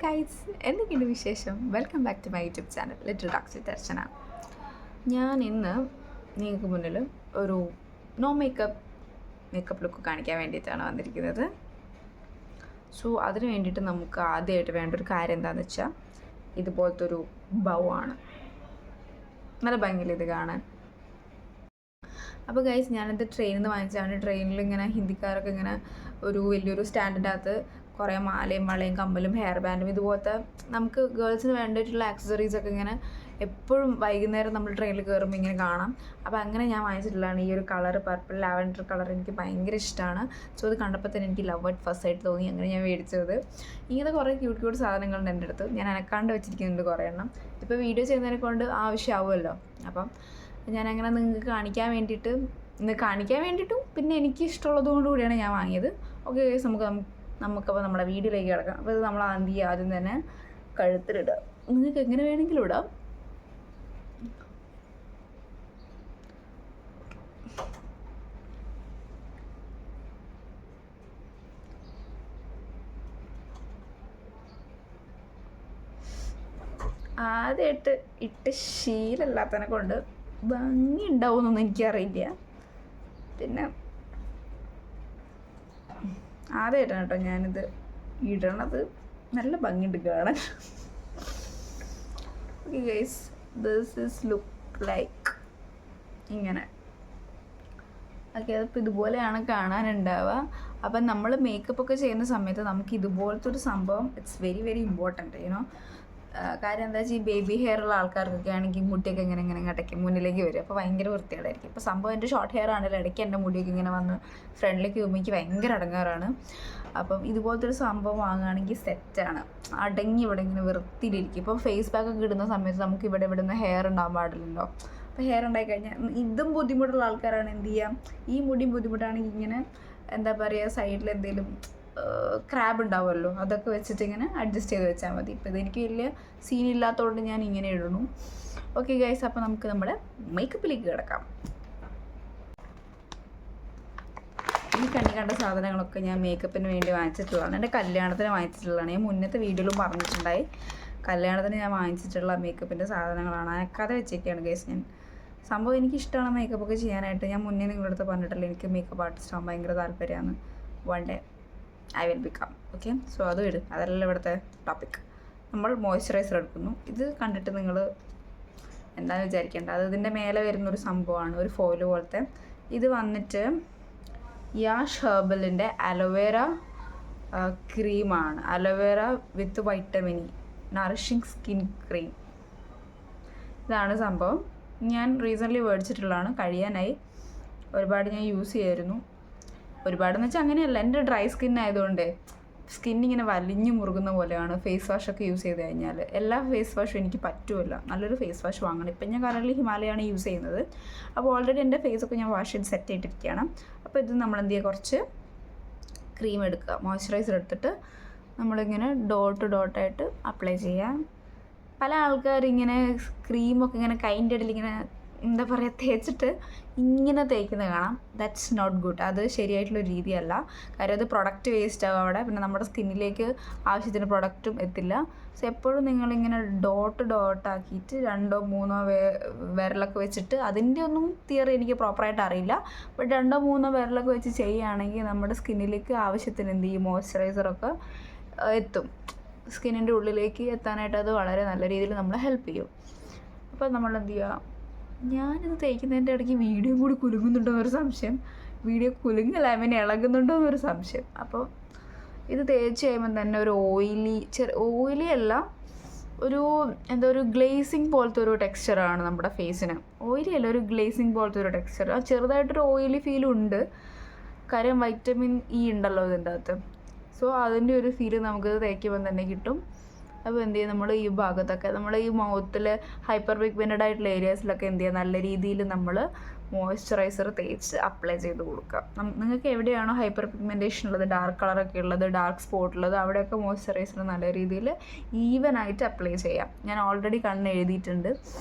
Guys, എന്തൊക്കെയുണ്ട് വിശേഷം? Welcome back to my YouTube channel little doctor Darshana. ഞാൻ ഇന്ന് നിങ്ങൾക്ക് മുന്നിൽ ഒരു നോ മേക്കപ്പ് ലുക്ക് കാണിക്കാൻ വേണ്ടിയിട്ടാണ് വന്നിരിക്കുന്നത്. സോ അതിന് വേണ്ടിയിട്ട് നമുക്ക് ആദ്യമായിട്ട് വേണ്ട ഒരു കാര്യം എന്താണെന്ന് വെച്ചാൽ ഇതുപോലത്തെ ഒരു ബൗ ആണ്. നല്ല ഭംഗിയില്ല ഇത് കാണാൻ. അപ്പോൾ ഗൈസ്, ഞാനിത് ട്രെയിനിൽ നിന്ന് വാങ്ങിച്ചാണ്. ട്രെയിനിൽ ഇങ്ങനെ ഹിന്ദിക്കാരൊക്കെ ഇങ്ങനെ ഒരു വലിയൊരു സ്റ്റാൻഡിൻ്റെ അകത്ത് കുറേ മാലയും വളയും കമ്മലും ഹെയർ ബാൻഡും ഇതുപോലത്തെ നമുക്ക് ഗേൾസിന് വേണ്ടിയിട്ടുള്ള ആക്സസറീസൊക്കെ ഇങ്ങനെ എപ്പോഴും വൈകുന്നേരം നമ്മൾ ട്രെയിനിൽ കയറുമ്പോൾ ഇങ്ങനെ കാണാം. അപ്പോൾ അങ്ങനെ ഞാൻ വാങ്ങിച്ചിട്ടുള്ളതാണ് ഈ ഒരു കളർ, പർപ്പിൾ ലാവൻഡർ കളർ. എനിക്ക് ഭയങ്കര ഇഷ്ടമാണ്. സോ അത് കണ്ടപ്പോൾ തന്നെ എനിക്ക് ലവ് അറ്റ് ഫസ്റ്റ് ആയിട്ട് തോന്നി. അങ്ങനെ ഞാൻ മേടിച്ചത്. ഇങ്ങനത്തെ കുറേ ക്യൂട്ട് സാധനങ്ങളുണ്ട് എൻ്റെ അടുത്ത്. ഞാൻ അനക്കാണ്ട് വെച്ചിരിക്കുന്നുണ്ട് കുറേ എണ്ണം. ഇപ്പോൾ വീഡിയോ ചെയ്യുന്നതിനെ കൊണ്ട് ആവശ്യമാവുമല്ലോ. അപ്പം ഞാനങ്ങനെ നിങ്ങൾക്ക് കാണിക്കാൻ വേണ്ടിയിട്ടും പിന്നെ എനിക്ക് ഇഷ്ടമുള്ളത് കൂടിയാണ് ഞാൻ വാങ്ങിയത്. ഓക്കെ ഗൈസ്, നമുക്കപ്പോൾ നമ്മുടെ വീഡിയോയിലേക്ക് കിടക്കാം. അപ്പോൾ ഇത് നമ്മൾ ആദ്യം തന്നെ കഴുത്തിലിടുക. നിങ്ങൾക്ക് എങ്ങനെ വേണമെങ്കിലും ഇടാം. ആദ്യമായിട്ട് ഇട്ട് ശീലമില്ലാത്തതിനെ കൊണ്ട് ഭംഗി ഉണ്ടാവുമെന്നൊന്നും എനിക്കറിയില്ല. പിന്നെ ആദ്യമായിട്ടാണ് കേട്ടോ ഞാനിത് ഇടണത്. നല്ല ഭംഗിയുണ്ട് കാണാൻ. Okay guys, this is look like ഇങ്ങനെ. ഓക്കെ, അതിപ്പോൾ ഇതുപോലെയാണ് കാണാനുണ്ടാവുക. അപ്പം നമ്മൾ മേക്കപ്പ് ഒക്കെ ചെയ്യുന്ന സമയത്ത് നമുക്ക് ഇതുപോലത്തെ ഒരു സംഭവം it's very very important you know. കാര്യം എന്താ വെച്ചാൽ ഈ ബേബി ഹെയർ ഉള്ള ആൾക്കാർക്കൊക്കെ ആണെങ്കിൽ മുടിയൊക്കെ ഇങ്ങനെ ഇടയ്ക്ക് മുന്നിലേക്ക് വരും. അപ്പോൾ ഭയങ്കര വൃത്തികേടായിരിക്കും. ഇപ്പോൾ സംഭവം എൻ്റെ ഷോർട്ട് ഹെയർ ആണെങ്കിലും ഇടയ്ക്ക് എൻ്റെ മുടിയൊക്കെ ഇങ്ങനെ വന്ന് ഫ്രണ്ടിലേക്ക് പോകുമ്പോൾ എനിക്ക് ഭയങ്കര അടങ്ങാറാണ്. അപ്പം ഇതുപോലത്തെ ഒരു സംഭവം വാങ്ങുകയാണെങ്കിൽ സെറ്റാണ്. അടങ്ങി ഇവിടെ ഇങ്ങനെ വൃത്തിയിലിരിക്കും. ഇപ്പോൾ ഫേസ് പാക്ക് ഒക്കെ ഇടുന്ന സമയത്ത് നമുക്ക് ഇവിടെ നിന്ന് ഹെയർ ഉണ്ടാകാൻ പാടില്ലല്ലോ. അപ്പോൾ ഹെയർ ഉണ്ടായിക്കഴിഞ്ഞാൽ ഇതും ബുദ്ധിമുട്ടുള്ള ആൾക്കാരാണ് എന്ത് ചെയ്യാം, ഈ മുടിയും ബുദ്ധിമുട്ടാണെങ്കിൽ ഇങ്ങനെ എന്താ പറയുക, സൈഡിൽ എന്തെങ്കിലും ക്രാബ് ഉണ്ടാവുമല്ലോ, അതൊക്കെ വെച്ചിട്ട് ഇങ്ങനെ അഡ്ജസ്റ്റ് ചെയ്ത് വെച്ചാൽ മതി. ഇപ്പോൾ ഇതെനിക്ക് വലിയ സീനില്ലാത്തതുകൊണ്ട് ഞാൻ ഇങ്ങനെ ഇടുന്നു. ഓക്കെ ഗൈസ്, അപ്പോൾ നമുക്ക് നമ്മുടെ മേക്കപ്പിലേക്ക് കിടക്കാം. ഈ കണ്ട സാധനങ്ങളൊക്കെ ഞാൻ മേക്കപ്പിന് വേണ്ടി വാങ്ങിച്ചിട്ടുള്ളതാണ്. എൻ്റെ കല്യാണത്തിന് വാങ്ങിച്ചിട്ടുള്ളതാണ്. ഞാൻ മുന്നത്തെ വീഡിയോയിലും പറഞ്ഞിട്ടുണ്ടായി. കല്യാണത്തിന് ഞാൻ വാങ്ങിച്ചിട്ടുള്ള മേക്കപ്പിൻ്റെ സാധനങ്ങളാണ്. അനക്കാതെ വെച്ചേക്കാണ് ഗൈസ് ഞാൻ. സംഭവം എനിക്കിഷ്ടമാണ് മേക്കപ്പൊക്കെ ചെയ്യാനായിട്ട്. ഞാൻ മുന്നേ നിങ്ങളുടെ അടുത്ത് പറഞ്ഞിട്ടില്ല എനിക്ക് മേക്കപ്പ് ആർട്ടിസ്റ്റ് ആകാൻ ഭയങ്കര താല്പര്യമാണ്. One day I will become. Okay, so അത് ഇടും. അതല്ല ഇവിടുത്തെ ടോപ്പിക്. നമ്മൾ മോയ്സ്ചറൈസർ എടുക്കുന്നു. ഇത് കണ്ടിട്ട് നിങ്ങൾ എന്താണെന്ന് വിചാരിക്കേണ്ട, അത് ഇതിൻ്റെ മേലെ വരുന്നൊരു സംഭവമാണ്, ഒരു ഫോയിൽ പോലത്തെ. ഇത് വന്നിട്ട് യാഷ് ഹെർബലിൻ്റെ അലോവേര ക്രീമാണ്. Aloe vera with vitamin E nourishing skin cream. ഇതാണ് സംഭവം. ഞാൻ റീസെൻ്റ്ലി മേടിച്ചിട്ടുള്ളതാണ്. കഴിയാനായി. ഒരുപാട് ഞാൻ യൂസ് ചെയ്യായിരുന്നു. ഒരുപാടെന്ന് വെച്ചാൽ അങ്ങനെയല്ല, എൻ്റെ ഡ്രൈ സ്കിൻ ആയതുകൊണ്ട് സ്കിന്നിങ്ങനെ വലിഞ്ഞു മുറുകുന്ന പോലെയാണ് ഫേസ് വാഷൊക്കെ യൂസ് ചെയ്ത് കഴിഞ്ഞാൽ. എല്ലാ ഫേസ് വാഷും എനിക്ക് പറ്റുമല്ല. നല്ലൊരു ഫേസ് വാഷ് വാങ്ങണം. ഇപ്പം ഞാൻ കറൻറ്റ്ലി ഹിമാലയാണ് യൂസ് ചെയ്യുന്നത്. അപ്പോൾ ഓൾറെഡി എൻ്റെ ഫേസൊക്കെ ഞാൻ വാഷ് ചെയ്ത് സെറ്റ് ചെയ്തിട്ടിരിക്കുകയാണ്. അപ്പോൾ ഇത് നമ്മൾ എന്ത് ചെയ്യുക, കുറച്ച് ക്രീം എടുക്കുക, മോയ്സ്ചറൈസർ എടുത്തിട്ട് നമ്മളിങ്ങനെ ഡോട്ടായിട്ട് അപ്ലൈ ചെയ്യാം. പല ആൾക്കാരിങ്ങനെ ക്രീമൊക്കെ ഇങ്ങനെ കൈൻ്റെ ഇടയിൽ ഇങ്ങനെ എന്താ പറയുക തേച്ചിട്ട് ഇങ്ങനെ തേക്കുന്നത് കാണാം. That's not good. അത് ശരിയായിട്ടുള്ളൊരു രീതിയല്ല. കാര്യം അത് പ്രൊഡക്റ്റ് വേസ്റ്റ് ആവും അവിടെ. പിന്നെ നമ്മുടെ സ്കിന്നിലേക്ക് ആവശ്യത്തിന് പ്രൊഡക്റ്റും എത്തില്ല. സോ എപ്പോഴും നിങ്ങളിങ്ങനെ ഡോട്ടാക്കിയിട്ട് 2 or 3 വിരലൊക്കെ വെച്ചിട്ട്, അതിൻ്റെ ഒന്നും തിയറി എനിക്ക് പ്രോപ്പറായിട്ട് അറിയില്ല, ബട്ട് 2 or 3 വിരലൊക്കെ വെച്ച് ചെയ്യുകയാണെങ്കിൽ നമ്മുടെ സ്കിന്നിലേക്ക് ആവശ്യത്തിന് എന്ത് ചെയ്യും, മോയ്സ്ചറൈസറൊക്കെ എത്തും. സ്കിന്നിൻ്റെ ഉള്ളിലേക്ക് എത്താനായിട്ട് അത് വളരെ നല്ല രീതിയിൽ നമ്മളെ ഹെൽപ്പ് ചെയ്യും. അപ്പോൾ നമ്മൾ എന്ത് ചെയ്യുക, ഞാനിത് തേക്കുന്നതിൻ്റെ ഇടയ്ക്ക് വീഡിയോ കൂടി കുലുങ്ങുന്നുണ്ടോ എന്നൊരു സംശയം. വീഡിയോ കുലുങ്ങല്ല, ഇളകുന്നുണ്ടോ എന്നൊരു സംശയം. അപ്പോൾ ഇത് തേച്ച് കഴിയുമ്പം തന്നെ ഒരു ഓയിലി അല്ല, ഒരു ഗ്ലേസിങ് പോലത്തെ ഒരു ടെക്സ്ചറാണ് നമ്മുടെ ഫേസിന്. ഓയിലി അല്ല, ഒരു ഗ്ലേസിങ് പോലത്തെ ഒരു ടെക്സ്ചർ. ചെറുതായിട്ടൊരു ഓയിലി ഫീലുണ്ട്. കാര്യം വൈറ്റമിൻ ഇ ഉണ്ടല്ലോ ഇതിൻ്റെ അകത്ത്. സോ അതിൻ്റെ ഒരു ഫീല് നമുക്കിത് തേക്കുമ്പോൾ തന്നെ കിട്ടും. അപ്പോൾ എന്ത് ചെയ്യും, നമ്മൾ ഈ ഭാഗത്തൊക്കെ നമ്മൾ ഈ മൗത്തിൽ ഹൈപ്പർ പിഗ്മെൻറ്റഡ് ആയിട്ടുള്ള ഏരിയാസിലൊക്കെ എന്ത് ചെയ്യുക, നല്ല രീതിയിൽ നമ്മൾ മോയ്സ്ചറൈസർ തേച്ച് അപ്ലൈ ചെയ്ത് കൊടുക്കുക. നിങ്ങൾക്ക് എവിടെയാണോ ഹൈപ്പർ പിഗ്മെൻറ്റേഷൻ ഉള്ളത്, ഡാർക്ക് കളറൊക്കെ ഉള്ളത്, ഡാർക്ക് സ്പോട്ട് ഉള്ളത്, അവിടെയൊക്കെ മോയ്സ്ചറൈസർ നല്ല രീതിയിൽ ഈവനായിട്ട് അപ്ലൈ ചെയ്യാം. ഞാൻ ഓൾറെഡി എഴുതിയിട്ടുണ്ട്.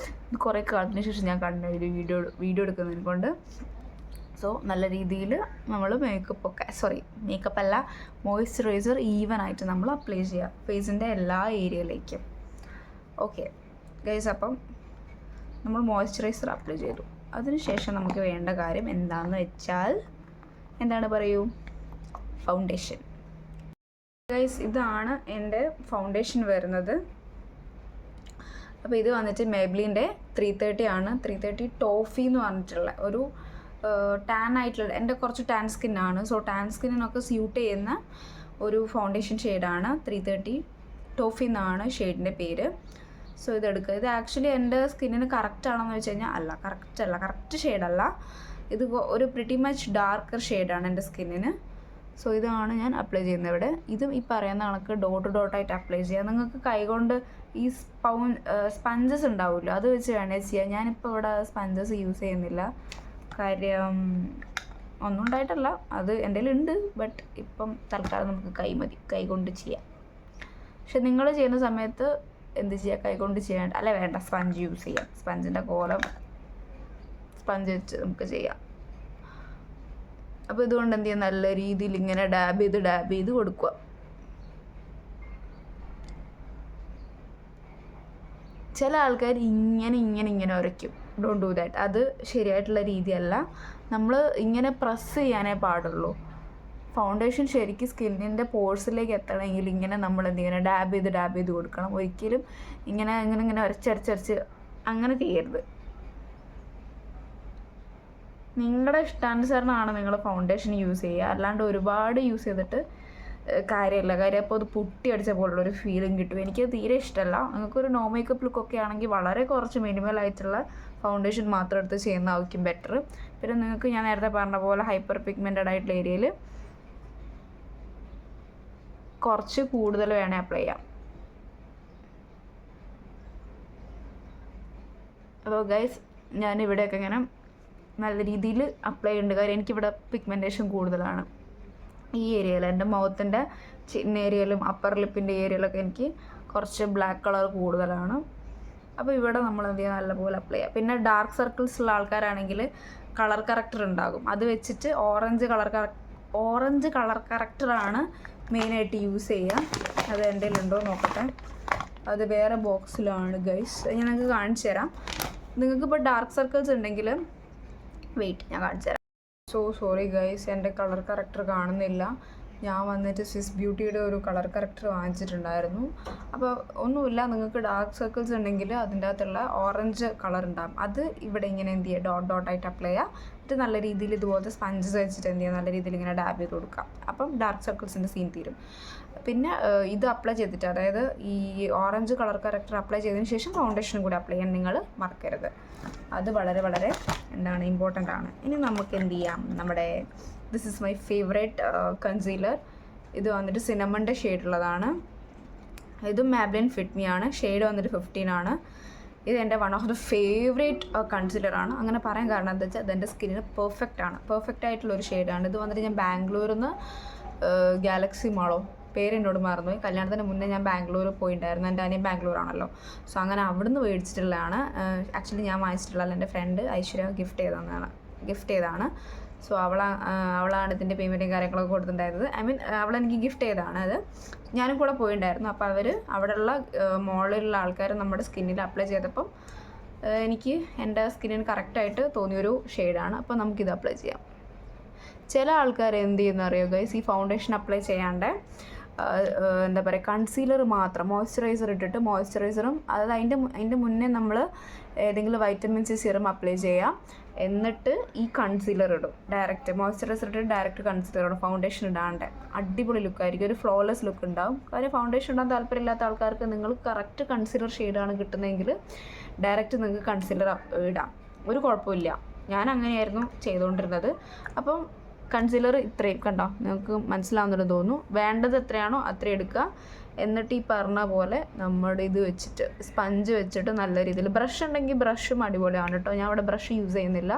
ഇത് കുറേ കാലത്തിന് ശേഷം ഞാൻ എഴുതി വീഡിയോ എടുക്കുന്നതിനെ കൊണ്ട്. സോ സോ നല്ല രീതിയിൽ നമ്മൾ മേക്കപ്പ് അല്ല മോയ്സ്ചറൈസർ ഈവനായിട്ട് നമ്മൾ അപ്ലൈ ചെയ്യുക ഫേസിൻ്റെ എല്ലാ ഏരിയയിലേക്കും. ഓക്കെ ഗൈസ്, അപ്പം നമ്മൾ മോയ്സ്ചറൈസർ അപ്ലൈ ചെയ്തു. അതിനുശേഷം നമുക്ക് വേണ്ട കാര്യം എന്താണെന്ന് വെച്ചാൽ, എന്താണ് പറയൂ, ഫൗണ്ടേഷൻ. ഗൈസ്, ഇതാണ് എൻ്റെ ഫൗണ്ടേഷൻ വരുന്നത്. അപ്പോൾ ഇത് വന്നിട്ട് മേബ്ലിൻ്റെ 330 ആണ്. 330 ടോഫി എന്ന് പറഞ്ഞിട്ടുള്ള ഒരു ടാൻ ആയിട്ടുള്ള, എൻ്റെ കുറച്ച് ടാൻ സ്കിന്നാണ്. സോ ടാൻ സ്കിന്നിനൊക്കെ സ്യൂട്ട് ചെയ്യുന്ന ഒരു ഫൗണ്ടേഷൻ ഷെയ്ഡാണ് 330 ടോഫി എന്നാണ് ഷെയ്ഡിൻ്റെ പേര്. സോ ഇതെടുക്കുക. ഇത് ആക്ച്വലി എൻ്റെ സ്കിന്നിന് കറക്റ്റ് ആണെന്ന് വെച്ച് കഴിഞ്ഞാൽ കറക്റ്റ് ഷെയ്ഡല്ല. ഇത് ഒരു പ്രിറ്റി മച്ച് ഡാർക്കർ ഷെയ്ഡാണ് എൻ്റെ സ്കിന്നിന്. സോ ഇതാണ് ഞാൻ അപ്ലൈ ചെയ്യുന്നത് ഇവിടെ. ഇതും ഈ പറയുന്ന കണക്ക് ഡോട്ടായിട്ട് അപ്ലൈ ചെയ്യാം. നിങ്ങൾക്ക് കൈകൊണ്ട് ഈ സ്പഞ്ചസ് ഉണ്ടാവുമല്ലോ, അത് വെച്ച് വേണേൽ ചെയ്യാം. ഞാനിപ്പോൾ ഇവിടെ സ്പഞ്ചസ് യൂസ് ചെയ്യുന്നില്ല, കാര്യം ഒന്നും ഉണ്ടായിട്ടല്ല, അത് എൻ്റെ കയ്യിലുണ്ട്. ബട്ട് ഇപ്പം തൽക്കാലം നമുക്ക് കൈ കൊണ്ട് ചെയ്യാം. പക്ഷെ നിങ്ങൾ ചെയ്യുന്ന സമയത്ത് എന്ത് ചെയ്യുക, കൈകൊണ്ട് ചെയ്യാൻ വേണ്ട, സ്പഞ്ച് യൂസ് ചെയ്യാം. സ്പഞ്ചിൻ്റെ കോലം സ്പഞ്ച് വെച്ച് നമുക്ക് ചെയ്യാം. അപ്പോൾ ഇതുകൊണ്ട് എന്ത് ചെയ്യാം, നല്ല രീതിയിൽ ഇങ്ങനെ ഡാബ് ചെയ്ത് കൊടുക്കുക. ചില ആൾക്കാർ ഇങ്ങനെ ഉരയ്ക്കും. Don't do that. അത് ശരിയായിട്ടുള്ള രീതിയല്ല. നമ്മൾ ഇങ്ങനെ പ്രസ് ചെയ്യാനേ പാടുള്ളൂ. ഫൗണ്ടേഷൻ ശരിക്കും സ്കിന്നിൻ്റെ പോഴ്സിലേക്ക് എത്തണമെങ്കിൽ ഇങ്ങനെ നമ്മൾ എന്ത് ചെയ്യണം, ഡാബ് ചെയ്ത് കൊടുക്കണം. ഒരിക്കലും ഇങ്ങനെ ഉരച്ചരച്ച് അങ്ങനെ ചെയ്യരുത്. നിങ്ങളുടെ ഇഷ്ടാനുസരണമാണ് നിങ്ങൾ ഫൗണ്ടേഷൻ യൂസ് ചെയ്യുക, അല്ലാണ്ട് ഒരുപാട് യൂസ് ചെയ്തിട്ട് കാര്യമില്ല. അപ്പോൾ അത് പുട്ടി അടിച്ച പോലുള്ളൊരു ഫീലിംഗ് കിട്ടും. എനിക്ക് തീരെ ഇഷ്ടമല്ല. നിങ്ങൾക്കൊരു നോ മേക്കപ്പ് ലുക്കൊക്കെ ആണെങ്കിൽ വളരെ കുറച്ച് മിനിമൽ ആയിട്ടുള്ള ഫൗണ്ടേഷൻ മാത്രം എടുത്ത് ചെയ്യുന്നതായിരിക്കും ബെറ്റർ. പിന്നെ നിങ്ങൾക്ക് ഞാൻ നേരത്തെ പറഞ്ഞ പോലെ ഹൈപ്പർ പിഗ്മെൻറ്റഡ് ആയിട്ടുള്ള ഏരിയയിൽ കുറച്ച് കൂടുതൽ വേണേൽ അപ്ലൈ ചെയ്യാം. അപ്പോൾ ഗൈസ്, ഞാനിവിടെയൊക്കെ ഇങ്ങനെ നല്ല രീതിയിൽ അപ്ലൈ ചെയ്യുന്നുണ്ട്. കാര്യം എനിക്കിവിടെ പിഗ്മെൻറ്റേഷൻ കൂടുതലാണ് ഈ ഏരിയയിൽ. എൻ്റെ മുഖത്തിൻ്റെ ചിന്ന ഏരിയയിലും അപ്പർ ലിപ്പിൻ്റെ ഏരിയയിലൊക്കെ എനിക്ക് കുറച്ച് ബ്ലാക്ക് കളർ കൂടുതലാണ്. അപ്പോൾ ഇവിടെ നമ്മൾ എന്ത് ചെയ്യുക, നല്ലപോലെ അപ്ലൈ ചെയ്യുക. പിന്നെ ഡാർക്ക് സർക്കിൾസ് ഉള്ള ആൾക്കാരാണെങ്കിൽ കളർ കറക്റ്റർ ഉണ്ടാകും. അത് വെച്ചിട്ട് ഓറഞ്ച് കളർ കറക്റ്ററാണ് മെയിനായിട്ട് യൂസ് ചെയ്യുക. അത് എൻ്റെ ഉണ്ടോ നോക്കട്ടെ. അത് വേറെ ബോക്സിലാണ് ഗൈസ്, ഞാൻ നിങ്ങൾക്ക് കാണിച്ചു തരാം. നിങ്ങൾക്കിപ്പോൾ ഡാർക്ക് സർക്കിൾസ് ഉണ്ടെങ്കിൽ വെയിറ്റ്, ഞാൻ കാണിച്ചു തരാം. സോറി ഗൈസ്, എൻ്റെ കളർ കറക്റ്റർ കാണുന്നില്ല. ഞാൻ വന്നിട്ട് സ്വിസ് ബ്യൂട്ടിയുടെ ഒരു കളർ കറക്റ്റർ വാങ്ങിച്ചിട്ടുണ്ടായിരുന്നു. അപ്പോൾ ഒന്നുമില്ല, നിങ്ങൾക്ക് ഡാർക്ക് സർക്കിൾസ് ഉണ്ടെങ്കിൽ അതിൻ്റെ അകത്തുള്ള ഓറഞ്ച് കളർ ഉണ്ടാകും. അത് ഇവിടെ ഇങ്ങനെ എന്ത് ചെയ്യുക, ഡോട്ടായിട്ട് അപ്ലൈ ചെയ്യുക. എന്നിട്ട് നല്ല രീതിയിൽ ഇതുപോലത്തെ സ്പഞ്ചസ് വെച്ചിട്ട് എന്ത് ചെയ്യുക, നല്ല രീതിയിൽ ഇങ്ങനെ ഡാബ് ചെയ്ത് കൊടുക്കാം. അപ്പം ഡാർക്ക് സർക്കിൾസിൻ്റെ സീൻ തീരും. പിന്നെ ഇത് അപ്ലൈ ചെയ്തിട്ട്, അതായത് ഈ ഓറഞ്ച് കളർ കറക്റ്റർ അപ്ലൈ ചെയ്തതിന് ശേഷം ഫൗണ്ടേഷനും കൂടി അപ്ലൈ ചെയ്യാൻ നിങ്ങൾ മറക്കരുത്. അത് വളരെ വളരെ ഇമ്പോർട്ടൻ്റ് ആണ്. ഇനി നമുക്ക് എന്ത് ചെയ്യാം, നമ്മുടെ this is my favourite concealer. ഇത് വന്നിട്ട് സിനമണിൻ്റെ ഷെയ്ഡുള്ളതാണ്. ഇതും മാബ്ലിൻ ഫിറ്റ് മീ ആണ്. ഷെയ്ഡ് വന്നിട്ട് 15 ആണ്. ഇത് എൻ്റെ വൺ ഓഫ് ദ ഫേവറേറ്റ് കൺസീലറാണ്. അങ്ങനെ പറയാൻ കാരണം എന്താ വെച്ചാൽ അതെൻ്റെ സ്കിന്നിന് പെർഫെക്റ്റ് ആയിട്ടുള്ളൊരു ഷെയ്ഡാണ്. ഇത് വന്നിട്ട് ഞാൻ ബാംഗ്ലൂരിൽ നിന്ന് ഗാലക്സി മാളോ പേരെന്നോട് മറന്നുപോയി. കല്യാണത്തിന് മുന്നേ ഞാൻ ബാംഗ്ലൂർ പോയിട്ടുണ്ടായിരുന്നു. എൻ്റെ അനിയൻ ബാംഗ്ലൂരാണല്ലോ. സോ അങ്ങനെ അവിടുന്ന് മേടിച്ചിട്ടുള്ളതാണ്. ആക്ച്വലി ഞാൻ വാങ്ങിച്ചിട്ടുള്ള എൻ്റെ ഫ്രണ്ട് ഐശ്വര്യ ഗിഫ്റ്റ് ചെയ്തതാണ്. സോ അവളാണ് ഇതിൻ്റെ പേയ്മെൻറ്റും കാര്യങ്ങളൊക്കെ കൊടുത്തിട്ടുണ്ടായിരുന്നത്. അവളെനിക്ക് ഗിഫ്റ്റ് ചെയ്തതാണ് അത്. ഞാനും കൂടെ പോയിട്ടുണ്ടായിരുന്നു. അപ്പോൾ അവിടെയുള്ള മോളിലുള്ള ആൾക്കാർ നമ്മുടെ സ്കിന്നിൽ അപ്ലൈ ചെയ്തപ്പം എനിക്ക് എൻ്റെ സ്കിന്നിന് കറക്റ്റായിട്ട് തോന്നിയൊരു ഷെയ്ഡാണ്. അപ്പോൾ നമുക്കിത് അപ്ലൈ ചെയ്യാം. ചില ആൾക്കാർ എന്ത് ചെയ്യുന്ന അറിയോ ഗൈസ്, ഈ ഫൗണ്ടേഷൻ അപ്ലൈ ചെയ്യാണ്ട് എന്താ പറയുക, കൺസീലർ മാത്രം മോയ്സ്ചറൈസർ ഇട്ടിട്ട് മോയ്സ്ചറൈസറും, അതായത് അതിൻ്റെ മുന്നേ നമ്മൾ ഏതെങ്കിലും വൈറ്റമിൻ സി സിറം അപ്ലൈ ചെയ്യാം. എന്നിട്ട് ഈ കൺസീലർ ഇടും. ഡയറക്റ്റ് മോയ്സ്ചറൈസർ ഇട്ടിട്ട് ഡയറക്റ്റ് കൺസീലർ ഇടും. ഫൗണ്ടേഷൻ ഇടാണ്ട് അടിപൊളി ലുക്കായിരിക്കും. ഒരു ഫ്ലോലെസ് ലുക്ക് ഉണ്ടാവും. കാര്യം ഫൗണ്ടേഷൻ ഇടാൻ താല്പര്യമില്ലാത്ത ആൾക്കാർക്ക് നിങ്ങൾ കറക്റ്റ് കൺസീലർ ഷെയ്ഡാണ് കിട്ടുന്നതെങ്കിൽ ഡയറക്റ്റ് നിങ്ങൾക്ക് കൺസീലർ ഇടാം, ഒരു കുഴപ്പമില്ല. ഞാൻ അങ്ങനെയായിരുന്നു ചെയ്തുകൊണ്ടിരുന്നത്. അപ്പം കൺസീലർ ഇത്രയും കണ്ടോ, നിങ്ങൾക്ക് മനസ്സിലാവുന്നുണ്ടെന്ന് തോന്നുന്നു. വേണ്ടത് എത്രയാണോ അത്രയും എടുക്കുക. എന്നിട്ട് ഈ പറഞ്ഞ പോലെ നമ്മുടെ ഇത് വെച്ചിട്ട് സ്പഞ്ച് വെച്ചിട്ട് നല്ല രീതിയിൽ, ബ്രഷ് ഉണ്ടെങ്കിൽ ബ്രഷും അടിപൊളിയാണ് കേട്ടോ. ഞാൻ അവിടെ ബ്രഷ് യൂസ് ചെയ്യുന്നില്ല,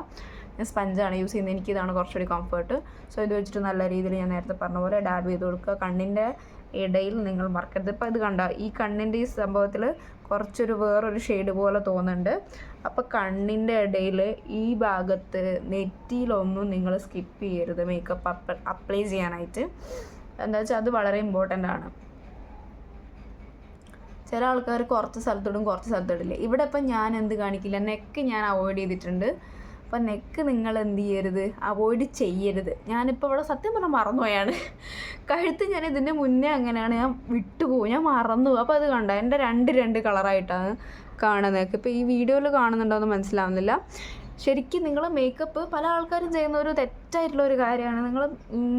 ഞാൻ സ്പഞ്ചാണ് യൂസ് ചെയ്യുന്നത്. എനിക്കിതാണ് കുറച്ചുകൂടി കംഫർട്ട്. സോ ഇത് വെച്ചിട്ട് നല്ല രീതിയിൽ ഞാൻ നേരത്തെ പറഞ്ഞ പോലെ ഡാബ് ചെയ്ത് കൊടുക്കുക. കണ്ണിൻ്റെ ഇടയിൽ നിങ്ങൾ മറക്കരുത്. ഇപ്പോൾ ഇത് കണ്ടോ, ഈ കണ്ണിൻ്റെ ഈ സംഭവത്തിൽ കുറച്ചൊരു വേറൊരു ഷെയ്ഡ് പോലെ തോന്നുന്നുണ്ട്. അപ്പോൾ കണ്ണിൻ്റെ ഇടയിൽ ഈ ഭാഗത്ത് നെറ്റിയിലൊന്നും നിങ്ങൾ സ്കിപ്പ് ചെയ്യരുത് മേക്കപ്പ് അപ്ലൈ ചെയ്യാനായിട്ട്. എന്താ വെച്ചാൽ അത് വളരെ ഇമ്പോർട്ടൻ്റ് ആണ്. ചില ആൾക്കാർ കുറച്ച് സ്ഥലത്തോടും കുറച്ച് സ്ഥലത്തോടില്ല. ഇവിടെ ഇപ്പം ഞാൻ എന്ത് കാണിക്കില്ല, നെക്ക് ഞാൻ അവോയ്ഡ് ചെയ്തിട്ടുണ്ട്. അപ്പം നെക്ക് നിങ്ങൾ എന്ത് ചെയ്യരുത്, അവോയ്ഡ് ചെയ്യരുത്. ഞാനിപ്പോൾ ഇവിടെ സത്യം പറഞ്ഞാൽ മറന്നുപോയാണ്. കഴുത്ത് ഞാൻ ഇതിൻ്റെ മുന്നേ അങ്ങനെയാണ്, ഞാൻ വിട്ടുപോകും, ഞാൻ മറന്നുപോകും. അപ്പോൾ അത് കണ്ടോ, എൻ്റെ രണ്ട് കളറായിട്ടാണ് കാണുന്നത്. ഇപ്പോൾ ഈ വീഡിയോയിൽ കാണുന്നുണ്ടോ എന്ന് മനസ്സിലാവുന്നില്ല. ശരിക്കും നിങ്ങൾ മേക്കപ്പ് പല ആൾക്കാരും ചെയ്യുന്ന ഒരു തെറ്റായിട്ടുള്ള ഒരു കാര്യമാണ്. നിങ്ങൾ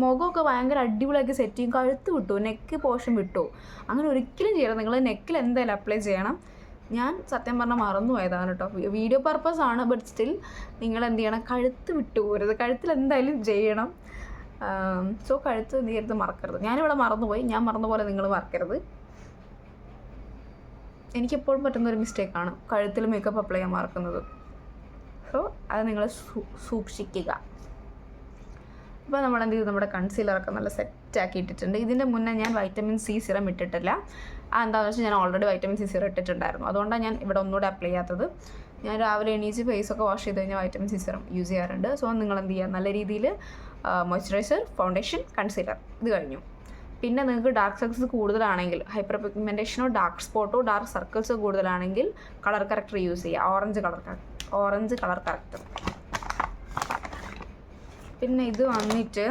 മുഖമൊക്കെ ഭയങ്കര അടിപൊളിയാക്കി സെറ്റ് ചെയ്യും, കഴുത്ത് വിട്ടു, നെക്ക് പോർഷൻ വിട്ടു. അങ്ങനെ ഒരിക്കലും ചെയ്യരുത്. നിങ്ങൾ നെക്കിൽ എന്തായാലും അപ്ലൈ ചെയ്യണം. ഞാൻ സത്യം പറഞ്ഞാൽ മറന്നു പോയതാണ് കേട്ടോ, വീഡിയോ പർപ്പസ് ആണ്. ബട്ട് സ്റ്റിൽ നിങ്ങൾ എന്ത് ചെയ്യണം, കഴുത്ത് വിട്ടു പോരുത്, കഴുത്തിൽ എന്തായാലും ചെയ്യണം. സോ കഴുത്ത് എന്ത് ചെയ്യരുത്, മറക്കരുത്. ഞാനിവിടെ മറന്നുപോയി, ഞാൻ മറന്ന പോലെ നിങ്ങൾ മറക്കരുത്. എനിക്കെപ്പോഴും പറ്റുന്നൊരു മിസ്റ്റേക്കാണ് കഴുത്തിൽ മേക്കപ്പ് അപ്ലൈ ചെയ്യാൻ മറക്കുന്നത്. സോ അത് നിങ്ങൾ സൂക്ഷിക്കുക. അപ്പോൾ നമ്മൾ എന്ത് ചെയ്തു, നമ്മുടെ കൺസീലറൊക്കെ നല്ല സെറ്റാക്കി ഇട്ടിട്ടുണ്ട്. ഇതിൻ്റെ മുന്നേ ഞാൻ വൈറ്റമിൻ സി സിറം ഇട്ടിട്ടില്ല. എന്താണെന്ന് വെച്ചാൽ ഞാൻ ഓൾറെഡി വൈറ്റമിൻ സി സിറം ഇട്ടിട്ടുണ്ടായിരുന്നു. അതുകൊണ്ടാണ് ഞാൻ ഇവിടെ ഒന്നുകൂടെ അപ്ലൈ ചെയ്യാത്തത്. ഞാൻ രാവിലെ എണീച്ച് ഫേസൊക്കെ വാഷ് ചെയ്ത് കഴിഞ്ഞാൽ വൈറ്റമിൻ സി സിറം യൂസ് ചെയ്യാറുണ്ട്. സോ നിങ്ങൾ എന്ത് ചെയ്യുക, നല്ല രീതിയിൽ മോയ്സ്ചറൈസർ, ഫൗണ്ടേഷൻ, കൺസീലർ ഇത് കഴിഞ്ഞു. പിന്നെ നിങ്ങൾക്ക് ഡാർക്ക് സർക്കിൾസ് കൂടുതലാണെങ്കിൽ, ഹൈപ്പർ പിഗ്മെൻറ്റേഷനോ ഡാർക്ക് സ്പോട്ടോ ഡാർക്ക് സർക്കിൾസോ കൂടുതലാണെങ്കിൽ കളർ കറക്റ്റർ യൂസ് ചെയ്യുക. Orange colour corrector. പിന്നെ ഇത് വന്നിട്ട്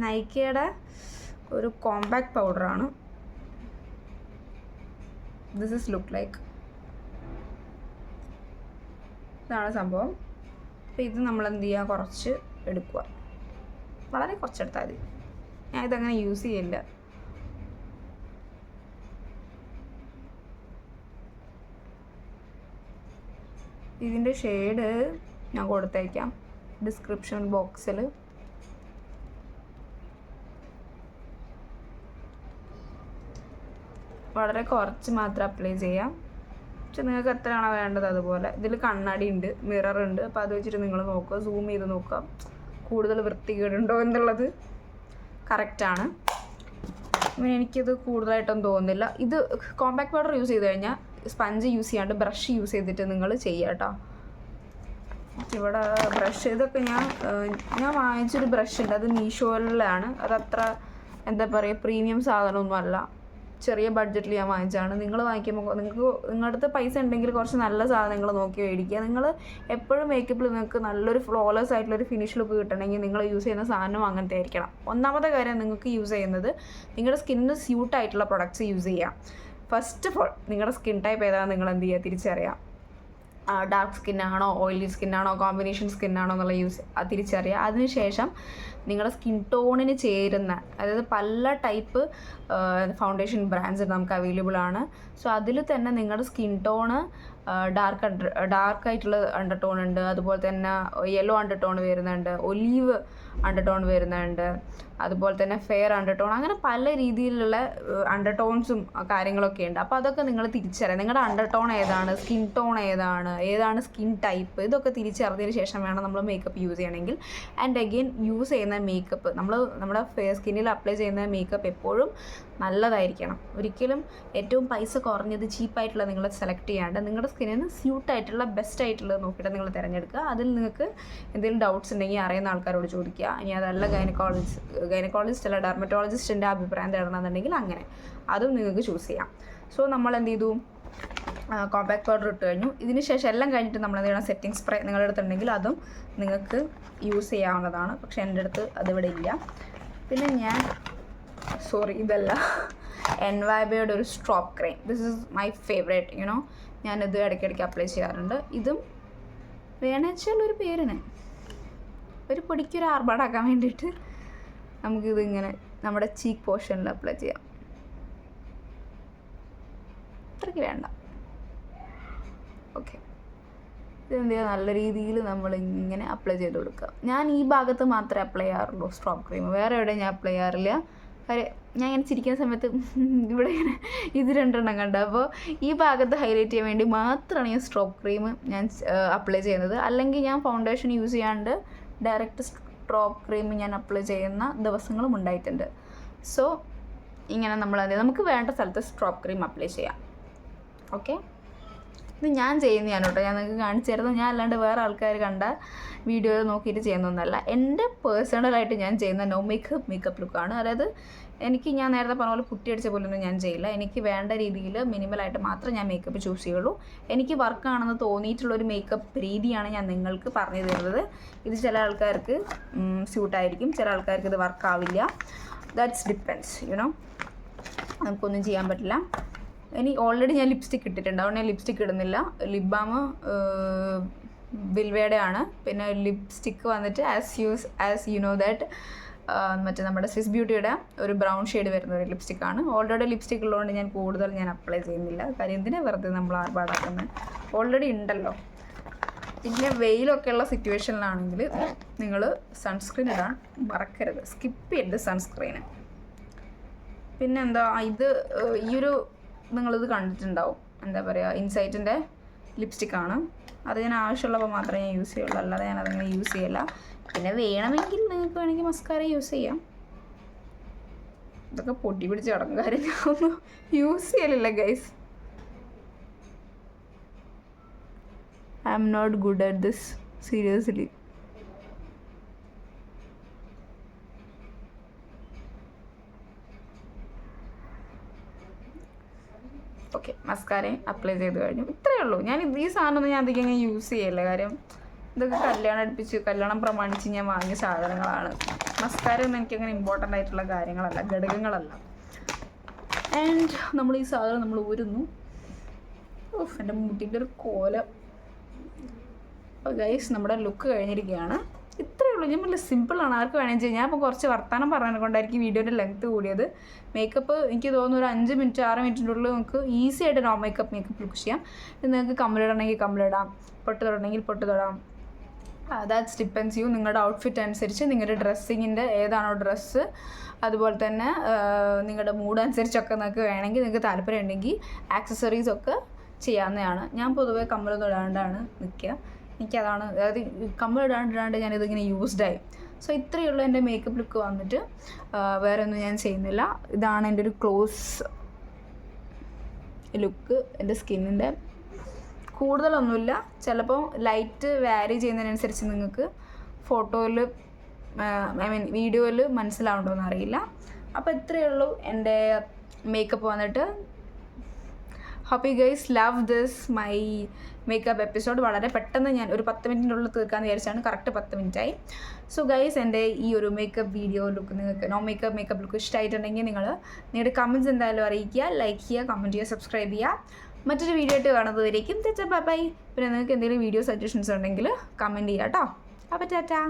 നൈക്കയുടെ ഒരു കോമ്പാക്ട് പൗഡറാണ്. ദിസ് ഇസ് ലുക്ക് ലൈക്ക്, ഇതാണ് സംഭവം. അപ്പോൾ ഇത് നമ്മൾ എന്ത് ചെയ്യുക, കുറച്ച് എടുക്കുക, വളരെ കുറച്ചെടുത്താൽ മതി. ഞാൻ ഇതങ്ങനെ യൂസ് ചെയ്യില്ല. ഇതിൻ്റെ ഷെയ്ഡ് ഞാൻ കൊടുത്തേക്കാം ഡിസ്ക്രിപ്ഷൻ ബോക്സിൽ. വളരെ കുറച്ച് മാത്രം അപ്ലൈ ചെയ്യാം. പക്ഷെ നിങ്ങൾക്ക് എത്രയാണോ വേണ്ടത് അതുപോലെ. ഇതിൽ കണ്ണാടി ഉണ്ട്, മിറർ ഉണ്ട്. അപ്പോൾ അത് വെച്ചിട്ട് നിങ്ങൾ നോക്കുക, സൂം ചെയ്ത് നോക്കുക കൂടുതൽ വൃത്തികേടുണ്ടോ എന്നുള്ളത്. കറക്റ്റാണ്. എനിക്കിത് കൂടുതലായിട്ടൊന്നും തോന്നുന്നില്ല. ഇത് കോമ്പാക്ട് പൗഡർ യൂസ് ചെയ്ത് കഴിഞ്ഞാൽ സ്പഞ്ച് യൂസ് ചെയ്യാണ്ട് ബ്രഷ് യൂസ് ചെയ്തിട്ട് നിങ്ങൾ ചെയ്യുക കേട്ടോ. ഇവിടെ ബ്രഷ് ഇതൊക്കെ ഞാൻ വാങ്ങിച്ചൊരു ബ്രഷ് ഉണ്ട്, അത് മീഷോയിലാണ്. അതത്ര എന്താ പറയുക, പ്രീമിയം സാധനമൊന്നും അല്ല, ചെറിയ ബഡ്ജറ്റിൽ ഞാൻ വാങ്ങിച്ചതാണ്. നിങ്ങൾ വാങ്ങിക്കുമ്പോൾ നിങ്ങളുടെ അടുത്ത് പൈസ ഉണ്ടെങ്കിൽ കുറച്ച് നല്ല സാധനങ്ങൾ നോക്കി മേടിക്കുക. നിങ്ങൾ എപ്പോഴും മേക്കപ്പിൽ നിങ്ങൾക്ക് നല്ലൊരു ഫ്ലോലെസ് ആയിട്ടുള്ളൊരു ഫിനിഷ് ലുക്ക് കിട്ടണമെങ്കിൽ നിങ്ങൾ യൂസ് ചെയ്യുന്ന സാധനം അങ്ങനത്തെ ആയിരിക്കണം. ഒന്നാമത്തെ കാര്യം, നിങ്ങൾക്ക് യൂസ് ചെയ്യുന്നത് നിങ്ങളുടെ സ്കിന്നിന് സ്യൂട്ടായിട്ടുള്ള പ്രൊഡക്ട്സ് യൂസ് ചെയ്യാം. ഫസ്റ്റ് ഓഫ് ഓൾ നിങ്ങളുടെ സ്കിൻ ടൈപ്പ് ഏതാണെന്ന് നിങ്ങൾ എന്ത് ചെയ്യുക, തിരിച്ചറിയാം. ഡാർക്ക് സ്കിന്നാണോ, ഓയിലി സ്കിന്നാണോ, കോമ്പിനേഷൻ സ്കിന്നാണോ എന്നുള്ള തിരിച്ചറിയുക. അതിനുശേഷം നിങ്ങളുടെ സ്കിൻ ടോണിന് ചേരുന്ന, അതായത് പല ടൈപ്പ് ഫൗണ്ടേഷൻ ബ്രാൻഡ്സ് നമുക്ക് അവൈലബിൾ ആണ്. സോ അതിൽ തന്നെ നിങ്ങളുടെ സ്കിൻ ടോണ് ഡാർക്കായിട്ടുള്ള അണ്ടർടോൺ ഉണ്ട്, അതുപോലെ തന്നെ യെല്ലോ അണ്ടർടോൺ വരുന്നുണ്ട്, ഒലീവ് അണ്ടർടോൺ വരുന്നുണ്ട്, അതുപോലെ തന്നെ ഫെയർ അണ്ടർടോൺ, അങ്ങനെ പല രീതിയിലുള്ള അണ്ടർടോൺസും കാര്യങ്ങളൊക്കെ ഉണ്ട്. അപ്പോൾ അതൊക്കെ നിങ്ങൾ തിരിച്ചറിയാം. നിങ്ങളുടെ അണ്ടർടോൺ ഏതാണ്, സ്കിൻ ടോൺ ഏതാണ് സ്കിൻ ടൈപ്പ്, ഇതൊക്കെ തിരിച്ചറിഞ്ഞതിന് ശേഷം വേണം നമ്മൾ മേക്കപ്പ് യൂസ് ചെയ്യണമെങ്കിൽ. ആൻഡ് അഗെയിൻ യൂസ് ചെയ്യുന്ന മേക്കപ്പ്, നമ്മുടെ സ്കിന്നിൽ അപ്ലൈ ചെയ്യുന്ന മേക്കപ്പ് എപ്പോഴും നല്ലതായിരിക്കണം. ഒരിക്കലും ഏറ്റവും പൈസ കുറഞ്ഞത് ചീപ്പായിട്ടുള്ള നിങ്ങൾ സെലക്ട് ചെയ്യാണ്ട് നിങ്ങളുടെ സ്കിന്നിന് സ്യൂട്ടായിട്ടുള്ള ബെസ്റ്റ് ആയിട്ടുള്ളത് നോക്കിയിട്ട് നിങ്ങൾ തിരഞ്ഞെടുക്കുക. അതിൽ നിങ്ങൾക്ക് എന്തെങ്കിലും ഡൗട്ട്സ് ഉണ്ടെങ്കിൽ അറിയുന്ന ആൾക്കാരോട് ചോദിക്കുക. ഇനി അതല്ല ഗൈനക്കോളജിസ്റ്റ് അല്ല ഡെർമറ്റോളജിസ്റ്റിൻ്റെ അഭിപ്രായം തേടണമെന്നുണ്ടെങ്കിൽ അങ്ങനെ അതും നിങ്ങൾക്ക് ചൂസ് ചെയ്യാം. സോ നമ്മൾ എന്ത് ചെയ്തു, കോമ്പാക്ട് പൗഡർ ഇട്ട് കഴിഞ്ഞു. ഇതിന് ശേഷം എല്ലാം കഴിഞ്ഞിട്ട് നമ്മൾ എന്ത് ചെയ്യണം, സെറ്റിംഗ് സ്പ്രേ നിങ്ങളുടെ അടുത്തുണ്ടെങ്കിൽ അതും നിങ്ങൾക്ക് യൂസ് ചെയ്യാവുന്നതാണ്. പക്ഷേ എൻ്റെ അടുത്ത് അതിവിടെ ഇല്ല. പിന്നെ ഇതല്ല, എൻവൈബയുടെ ഒരു സ്ട്രോപ്പ് cream. This is my favourite, you know. ഞാനിത് ഇടയ്ക്കിടയ്ക്ക് അപ്ലൈ ചെയ്യാറുണ്ട്. ഇതും വേണമെന്നുവെച്ചാൽ ഒരു പേരിന് ഒരു പൊടിക്കൊരു ആർഭാടാക്കാൻ വേണ്ടിയിട്ട് നമുക്കിത് ഇങ്ങനെ നമ്മുടെ ചീക്ക് പോർഷനിൽ അപ്ലൈ ചെയ്യാം. അത്രയ്ക്ക് വേണ്ട. ഓക്കെ, ഇതെന്ത് ചെയ്യുക, നല്ല രീതിയിൽ നമ്മളിങ്ങനെ അപ്ലൈ ചെയ്ത് കൊടുക്കുക. ഞാൻ ഈ ഭാഗത്ത് മാത്രമേ അപ്ലൈ ചെയ്യാറുള്ളൂ സ്ട്രോപ്പ് ക്രീം, വേറെ എവിടെയും ഞാൻ അപ്ലൈ ചെയ്യാറില്ല. കാര്യം ഞാൻ ഇങ്ങനെ ചിരിക്കുന്ന സമയത്ത് ഇവിടെ ഇങ്ങനെ ഇത് രണ്ടെണ്ണം കണ്ടു. അപ്പോൾ ഈ ഭാഗത്ത് ഹൈലൈറ്റ് ചെയ്യാൻ വേണ്ടി മാത്രമാണ് ഞാൻ സ്ട്രോപ്പ് ക്രീം ഞാൻ അപ്ലൈ ചെയ്യുന്നത്. അല്ലെങ്കിൽ ഞാൻ ഫൗണ്ടേഷൻ യൂസ് ചെയ്യാണ്ട് ഡയറക്റ്റ് സ്ട്രോപ്പ് ക്രീം ഞാൻ അപ്ലൈ ചെയ്യുന്ന ദിവസങ്ങളും ഉണ്ടായിട്ടുണ്ട്. സോ ഇങ്ങനെ നമുക്ക് വേണ്ട സ്ഥലത്ത് സ്ട്രോപ്പ് ക്രീം അപ്ലൈ ചെയ്യാം. ഓക്കെ, ഇത് ഞാൻ ചെയ്യുന്നതാണ് കേട്ടോ, ഞാൻ നിങ്ങൾക്ക് കാണിച്ചു തരുന്നത്. ഞാൻ അല്ലാണ്ട് വേറെ ആൾക്കാർ കണ്ട വീഡിയോ നോക്കിയിട്ട് ചെയ്യുന്നതൊന്നുമല്ല. എൻ്റെ പേഴ്സണലായിട്ട് ഞാൻ ചെയ്യുന്ന നോ മേക്കപ്പ് ലുക്കാണ്. അതായത് ഞാൻ നേരത്തെ പറഞ്ഞ പോലെ പുട്ടിയടിച്ച പോലൊന്നും ഞാൻ ചെയ്യില്ല. എനിക്ക് വേണ്ട രീതിയിൽ മിനിമലായിട്ട് മാത്രം ഞാൻ മേക്കപ്പ് ചൂസ് ചെയ്യുള്ളൂ. എനിക്ക് വർക്കാണെന്ന് തോന്നിയിട്ടുള്ളൊരു മേക്കപ്പ് രീതിയാണ് ഞാൻ നിങ്ങൾക്ക് പറഞ്ഞു തരുന്നത്. ഇത് ചില ആൾക്കാർക്ക് സ്യൂട്ടായിരിക്കും, ചില ആൾക്കാർക്ക് ഇത് വർക്കാവില്ല. ദാറ്റ്സ് ഡിപ്പെൻഡ്സ്, നമുക്കൊന്നും ചെയ്യാൻ പറ്റില്ല. ഇനി ഓൾറെഡി ഞാൻ ലിപ്സ്റ്റിക്ക് ഇട്ടിട്ടുണ്ട്, അതുകൊണ്ട് ഞാൻ ലിപ്സ്റ്റിക്ക് ഇടുന്നില്ല. ലിപ് ബാം ബിൽവയുടെ ആണ്. പിന്നെ ലിപ്സ്റ്റിക്ക് വന്നിട്ട് ആസ് യു നോ ദാറ്റ് മറ്റേ നമ്മുടെ സ്വിസ് ബ്യൂട്ടിയുടെ ഒരു ബ്രൗൺ ഷെയ്ഡ് വരുന്ന ഒരു ലിപ്സ്റ്റിക്കാണ്. ഓൾറെഡി ലിപ്സ്റ്റിക്ക് ഉള്ളതുകൊണ്ട് ഞാൻ കൂടുതൽ അപ്ലൈ ചെയ്യുന്നില്ല. കാര്യം എന്തിനാ വെറുതെ നമ്മൾ ആർഭാടാക്കുന്നത്, ഓൾറെഡി ഉണ്ടല്ലോ. പിന്നെ വെയിലൊക്കെ ഉള്ള സിറ്റുവേഷനിലാണെങ്കിൽ നിങ്ങൾ സൺസ്ക്രീൻ ഇടാൻ മറക്കരുത്, സ്കിപ്പ് ചെയ്യരുത് സൺസ്ക്രീന്. പിന്നെന്താ, നിങ്ങളിത് കണ്ടിട്ടുണ്ടാവും, എന്താ പറയുക, ഇൻസൈറ്റിൻ്റെ ലിപ്സ്റ്റിക്കാണ്. അത് ഞാൻ ആവശ്യമുള്ളപ്പോൾ മാത്രമേ ഞാൻ യൂസ് ചെയ്യുള്ളൂ, അല്ലാതെ ഞാൻ അതങ്ങനെ യൂസ് ചെയ്യില്ല. പിന്നെ വേണമെങ്കിൽ നിങ്ങൾക്ക് വേണമെങ്കിൽ മസ്കാര യൂസ് ചെയ്യാം. ഇതൊക്കെ പൊടി പിടിച്ച് കിടക്കും, കാര്യം ഞാൻ ഒന്നും യൂസ് ചെയ്യലില്ല guys. I am not good at this, seriously. Okay, മസ്കാരയും അപ്ലൈ ചെയ്ത് കഴിഞ്ഞു. ഇത്രയേ ഉള്ളൂ. ഞാൻ ഈ സാധനമൊന്നും ഞാൻ അധികം യൂസ് ചെയ്യില്ല. കാര്യം ഇതൊക്കെ കല്യാണം പ്രമാണിച്ച് ഞാൻ വാങ്ങിയ സാധനങ്ങളാണ്. മസ്കാര ഒന്നും എനിക്കങ്ങനെ ഇമ്പോർട്ടൻ്റ് ആയിട്ടുള്ള കാര്യങ്ങളല്ല, ഘടകങ്ങളല്ല. ആൻഡ് നമ്മൾ ഈ സാധനം നമ്മൾ ഊരുന്നു. എൻ്റെ മുട്ടിൻ്റെ ഒരു കോലം. അപ്പോൾ ഗൈസ്, നമ്മുടെ ലുക്ക് കഴിഞ്ഞിരിക്കുകയാണ്. ഇത്രയേ ഉള്ളൂ. ഞാൻ നല്ല സിമ്പിളാണ്, ആർക്ക് വേണമെങ്കിൽ ചെയ്യാം. ഞാൻ ഇപ്പോൾ കുറച്ച് വർത്തമാനം പറഞ്ഞത് കൊണ്ടായിരിക്കും വീഡിയോൻ്റെ ലെങ്ത്ത് കൂടിയത്. മേക്കപ്പ് എനിക്ക് തോന്നുന്നു ഒരു 5 മിനിറ്റ് 6 മിനിറ്റിൻ്റെ ഉള്ളിൽ നമുക്ക് ഈസി ആയിട്ട് നോ മേക്കപ്പ് ലുക്ക് ചെയ്യാം. നിങ്ങൾക്ക് കമ്മലിടണമെങ്കിൽ കമ്മലിടാം, പൊട്ട് തൊടണമെങ്കിൽ പൊട്ട് തൊടാം. That's depends you. നിങ്ങളുടെ ഔട്ട്ഫിറ്റ് അനുസരിച്ച്, നിങ്ങളുടെ ഡ്രസ്സിങ്ങിൻ്റെ ഏതാണോ ഡ്രസ്സ്, അതുപോലെ തന്നെ നിങ്ങളുടെ മൂഡ് അനുസരിച്ചൊക്കെ നിങ്ങൾക്ക് വേണമെങ്കിൽ, നിങ്ങൾക്ക് താല്പര്യം ഉണ്ടെങ്കിൽ ആക്സസറീസൊക്കെ ചെയ്യാവുന്നതാണ്. ഞാൻ പൊതുവേ കമ്മലൊന്നും ഇടാണ്ടാണ് നിൽക്കുക. എനിക്കതാണ്, അതായത് കമ്മലിടാണ്ട് ഞാനിതിങ്ങനെ യൂസ്ഡായി. സോ ഇത്രയേ ഉള്ളൂ എൻ്റെ മേക്കപ്പ് ലുക്ക് വന്നിട്ട്. വേറെ ഒന്നും ഞാൻ ചെയ്യുന്നില്ല. ഇതാണ് എൻ്റെ ഒരു ക്ലോസ് ലുക്ക്. എൻ്റെ സ്കിന്നിൻ്റെ കൂടുതലൊന്നുമില്ല. ചിലപ്പോൾ ലൈറ്റ് വാരി ചെയ്യുന്നതിനനുസരിച്ച് നിങ്ങൾക്ക് ഫോട്ടോയിൽ വീഡിയോയിൽ മനസ്സിലാവുന്നുണ്ടോയെന്ന് അറിയില്ല. അപ്പോൾ ഇത്രയേ ഉള്ളൂ എൻ്റെ മേക്കപ്പ് വന്നിട്ട്. Hope you guys love this my makeup episode. വളരെ പെട്ടെന്ന് ഞാൻ ഒരു 10 മിനിറ്റിൻ്റെ ഉള്ളിൽ തീർക്കാമെന്ന് വിചാരിച്ചാണ്. കറക്റ്റ് 10 മിനിറ്റായി. സോ ഗൈസ്, എൻ്റെ ഈ ഒരു മേക്കപ്പ് വീഡിയോ ലുക്ക് നിങ്ങൾക്ക് നോ മേക്കപ്പ് ലുക്ക് ഇഷ്ടമായിട്ടുണ്ടെങ്കിൽ നിങ്ങളുടെ കമൻറ്റ്സ് എന്തായാലും അറിയിക്കുക, ലൈക്ക് ചെയ്യുക, കമൻറ്റ് ചെയ്യുക, സബ്സ്ക്രൈബ് ചെയ്യുക. മറ്റൊരു വീഡിയോ ആയിട്ട് കാണുന്നതായിരിക്കും. ബൈ. പിന്നെ നിങ്ങൾക്ക് എന്തെങ്കിലും വീഡിയോ സജഷൻസ് ഉണ്ടെങ്കിൽ കമൻറ്റ് ചെയ്യാം കേട്ടോ. അപ്പോൾ ടാറ്റാ.